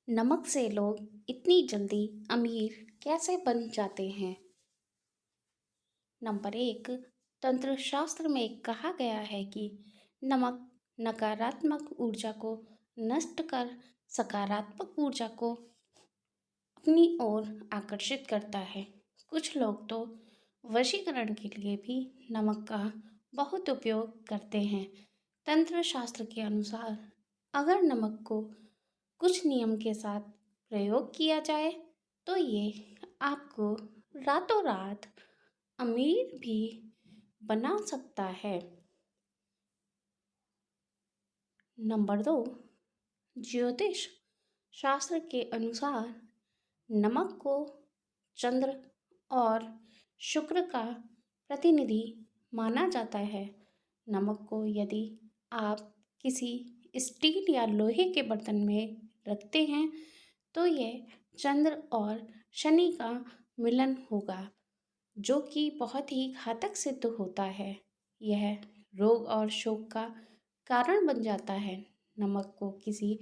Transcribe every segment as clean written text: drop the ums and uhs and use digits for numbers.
नमक से लोग इतनी जल्दी अमीर कैसे बन जाते हैं? नंबर एक, तंत्र शास्त्र में कहा गया है कि नमक नकारात्मक ऊर्जा को नष्ट कर सकारात्मक ऊर्जा को अपनी ओर आकर्षित करता है। कुछ लोग तो वशीकरण के लिए भी नमक का बहुत उपयोग करते हैं। तंत्र शास्त्र के अनुसार अगर नमक को कुछ नियम के साथ प्रयोग किया जाए तो ये आपको रातों रात अमीर भी बना सकता है। नंबर दो, ज्योतिष शास्त्र के अनुसार नमक को चंद्र और शुक्र का प्रतिनिधि माना जाता है। नमक को यदि आप किसी स्टील या लोहे के बर्तन में रखते हैं तो यह चंद्र और शनि का मिलन होगा, जो कि बहुत ही घातक सिद्ध होता है। यह रोग और शोक का कारण बन जाता है। नमक को किसी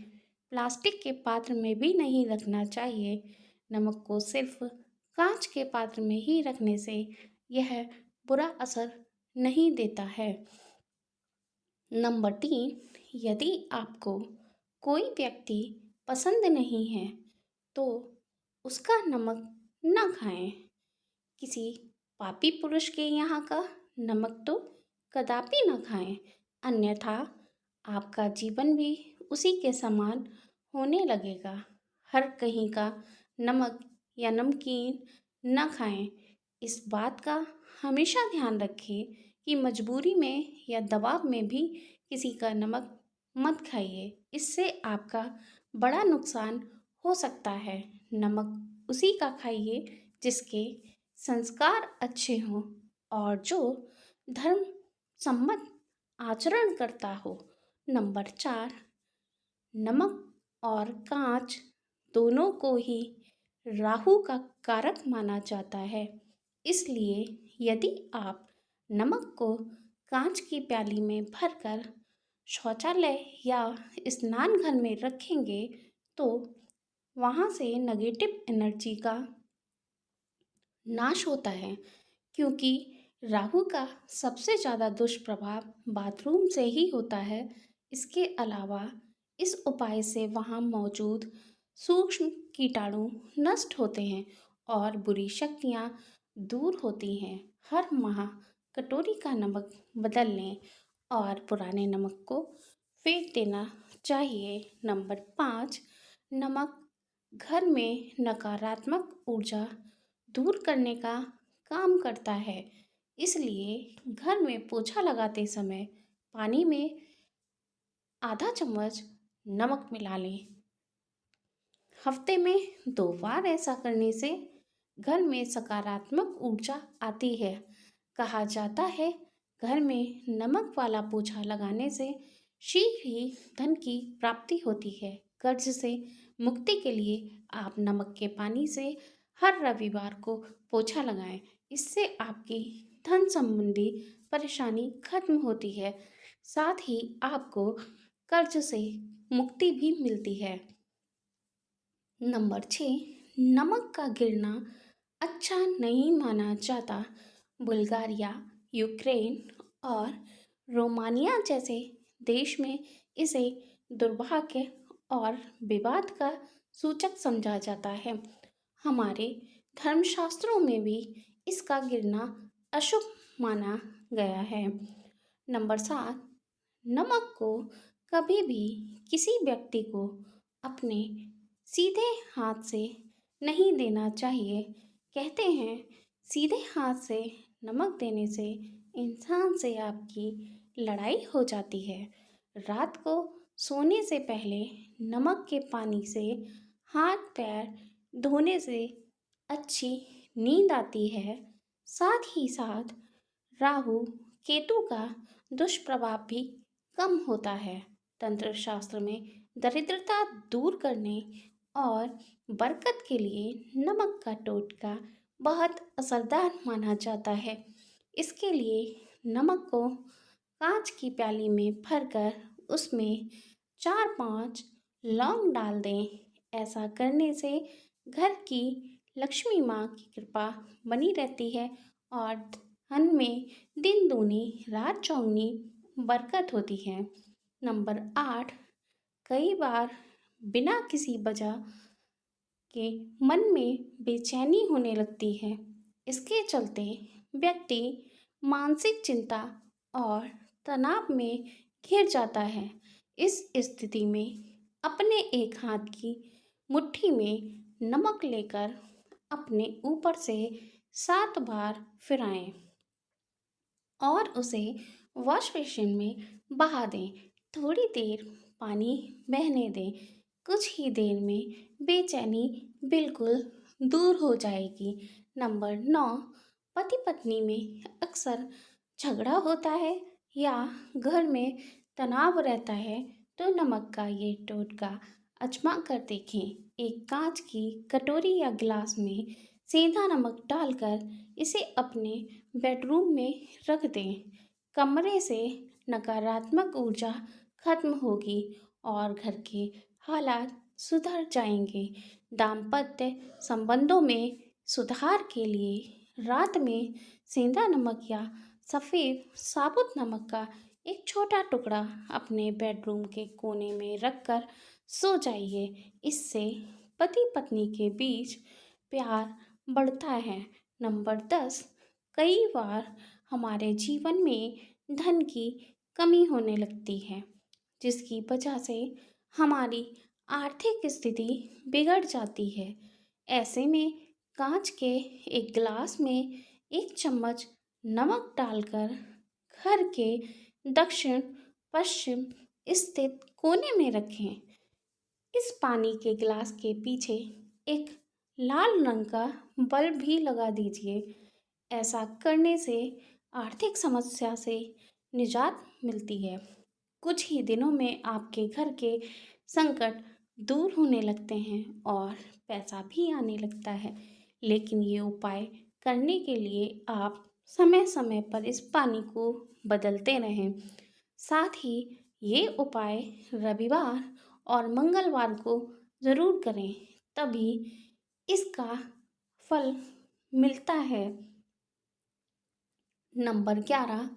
प्लास्टिक के पात्र में भी नहीं रखना चाहिए। नमक को सिर्फ कांच के पात्र में ही रखने से यह बुरा असर नहीं देता है। नंबर तीन, यदि आपको कोई व्यक्ति पसंद नहीं है तो उसका नमक न खाएं। किसी पापी पुरुष के यहाँ का नमक तो कदापि न खाएं, अन्यथा आपका जीवन भी उसी के समान होने लगेगा। हर कहीं का नमक या नमकीन न खाएं। इस बात का हमेशा ध्यान रखें कि मजबूरी में या दबाव में भी किसी का नमक मत खाइए, इससे आपका बड़ा नुकसान हो सकता है। नमक उसी का खाइए जिसके संस्कार अच्छे हों और जो धर्म सम्मत आचरण करता हो। नंबर चार, नमक और कांच दोनों को ही राहु का कारक माना जाता है। इसलिए यदि आप नमक को कांच की प्याली में भरकर शौचालय या स्नान घर में रखेंगे तो वहाँ से नेगेटिव एनर्जी का नाश होता है, क्योंकि राहु का सबसे ज़्यादा दुष्प्रभाव बाथरूम से ही होता है। इसके अलावा इस उपाय से वहाँ मौजूद सूक्ष्म कीटाणु नष्ट होते हैं और बुरी शक्तियाँ दूर होती हैं। हर माह कटोरी का नमक बदल लें और पुराने नमक को फेंक देना चाहिए। नंबर पाँच, नमक घर में नकारात्मक ऊर्जा दूर करने का काम करता है। इसलिए घर में पोछा लगाते समय पानी में आधा चम्मच नमक मिला लें। हफ्ते में 2 बार ऐसा करने से घर में सकारात्मक ऊर्जा आती है। कहा जाता है घर में नमक वाला पोछा लगाने से शीघ्र ही धन की प्राप्ति होती है। कर्ज से मुक्ति के लिए आप नमक के पानी से हर रविवार को पोछा लगाएं। इससे आपकी धन संबंधी परेशानी खत्म होती है, साथ ही आपको कर्ज से मुक्ति भी मिलती है। नंबर 6, नमक का गिरना अच्छा नहीं माना जाता। बुल्गारिया, यूक्रेन और रोमानिया जैसे देश में इसे दुर्भाग्य और विवाद का सूचक समझा जाता है। हमारे धर्मशास्त्रों में भी इसका गिरना अशुभ माना गया है। नंबर 7, नमक को कभी भी किसी व्यक्ति को अपने सीधे हाथ से नहीं देना चाहिए। कहते हैं सीधे हाथ से नमक देने से इंसान से आपकी लड़ाई हो जाती है। रात को सोने से पहले नमक के पानी से हाथ पैर धोने से अच्छी नींद आती है। साथ ही साथ राहु केतु का दुष्प्रभाव भी कम होता है। तंत्र शास्त्र में दरिद्रता दूर करने और बरकत के लिए नमक का टोटका बहुत असरदार माना जाता है। इसके लिए नमक को कांच की प्याली में भरकर उसमें 4-5 लौंग डाल दें। ऐसा करने से घर की लक्ष्मी माँ की कृपा बनी रहती है और धन में दिन दूनी रात चौगुनी बरकत होती है। नंबर 8, कई बार बिना किसी वजह के मन में बेचैनी होने लगती है। इसके चलते व्यक्ति मानसिक चिंता और तनाव में घिर जाता है। इस स्थिति में अपने एक हाथ की मुट्ठी में नमक लेकर अपने ऊपर से 7 बार फिराएं और उसे वॉश बेसिन में बहा दें। थोड़ी देर पानी बहने दें। कुछ ही देर में बेचैनी बिल्कुल दूर हो जाएगी। नंबर 9, पति पत्नी में अक्सर झगड़ा होता है या घर में तनाव रहता है तो नमक का ये टोटका आजमा कर देखें। एक कांच की कटोरी या गिलास में सेंधा नमक डालकर इसे अपने बेडरूम में रख दें। कमरे से नकारात्मक ऊर्जा खत्म होगी और घर के हालात सुधर जाएंगे। दाम्पत्य संबंधों में सुधार के लिए रात में सेंधा नमक या सफ़ेद साबुत नमक का एक छोटा टुकड़ा अपने बेडरूम के कोने में रखकर सो जाइए। इससे पति पत्नी के बीच प्यार बढ़ता है। नंबर 10, कई बार हमारे जीवन में धन की कमी होने लगती है जिसकी वजह से हमारी आर्थिक स्थिति बिगड़ जाती है। ऐसे में कांच के एक गिलास में 1 चम्मच नमक डालकर घर के दक्षिण पश्चिम स्थित कोने में रखें। इस पानी के गिलास के पीछे एक लाल रंग का बल्ब भी लगा दीजिए। ऐसा करने से आर्थिक समस्या से निजात मिलती है। कुछ ही दिनों में आपके घर के संकट दूर होने लगते हैं और पैसा भी आने लगता है। लेकिन ये उपाय करने के लिए आप समय समय पर इस पानी को बदलते रहें। साथ ही ये उपाय रविवार और मंगलवार को ज़रूर करें, तभी इसका फल मिलता है। नंबर 11,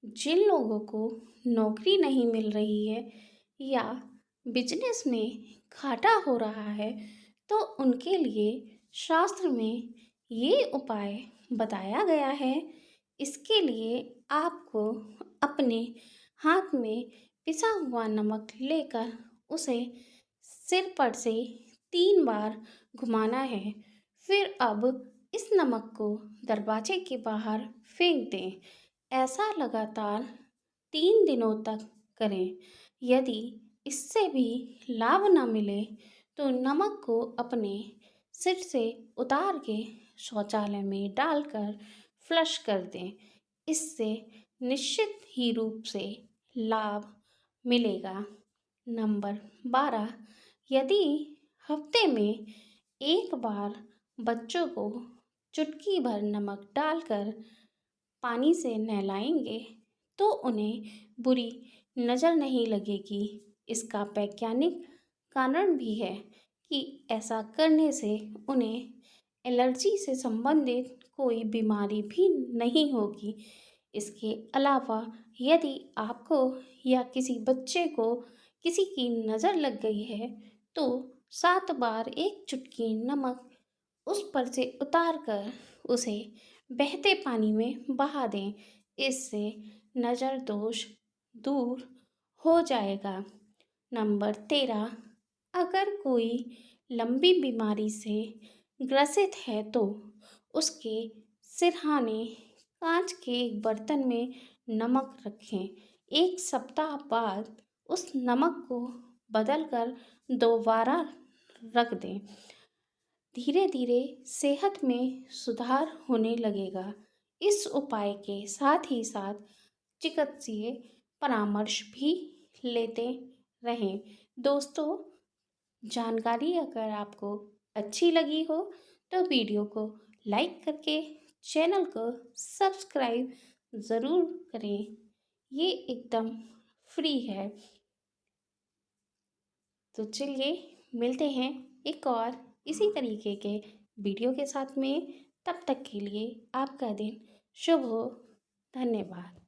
जिन लोगों को नौकरी नहीं मिल रही है या बिजनेस में घाटा हो रहा है तो उनके लिए शास्त्र में ये उपाय बताया गया है। इसके लिए आपको अपने हाथ में पिसा हुआ नमक लेकर उसे सिर पर से 3 बार घुमाना है। फिर अब इस नमक को दरवाजे के बाहर फेंक दें। ऐसा लगातार 3 दिनों तक करें। यदि इससे भी लाभ न मिले तो नमक को अपने सिर से उतार के शौचालय में डालकर फ्लश कर दें। इससे निश्चित ही रूप से लाभ मिलेगा। नंबर 12, यदि हफ्ते में एक बार बच्चों को चुटकी भर नमक डालकर पानी से नहलाएंगे तो उन्हें बुरी नज़र नहीं लगेगी। इसका वैज्ञानिक कारण भी है कि ऐसा करने से उन्हें एलर्जी से संबंधित कोई बीमारी भी नहीं होगी। इसके अलावा यदि आपको या किसी बच्चे को किसी की नज़र लग गई है तो 7 बार एक चुटकी नमक उस पर से उतार कर उसे बहते पानी में बहा दें। इससे नज़र दोष दूर हो जाएगा। नंबर 13, अगर कोई लंबी बीमारी से ग्रसित है तो उसके सिरहाने कांच के एक बर्तन में नमक रखें। 1 सप्ताह बाद उस नमक को बदलकर दोबारा रख दें। धीरे धीरे सेहत में सुधार होने लगेगा। इस उपाय के साथ ही साथ चिकित्सीय परामर्श भी लेते रहें। दोस्तों, जानकारी अगर आपको अच्छी लगी हो तो वीडियो को लाइक करके चैनल को सब्सक्राइब ज़रूर करें। ये एकदम फ्री है। तो चलिए मिलते हैं एक और इसी तरीके के वीडियो के साथ में। तब तक के लिए आपका दिन शुभ हो। धन्यवाद।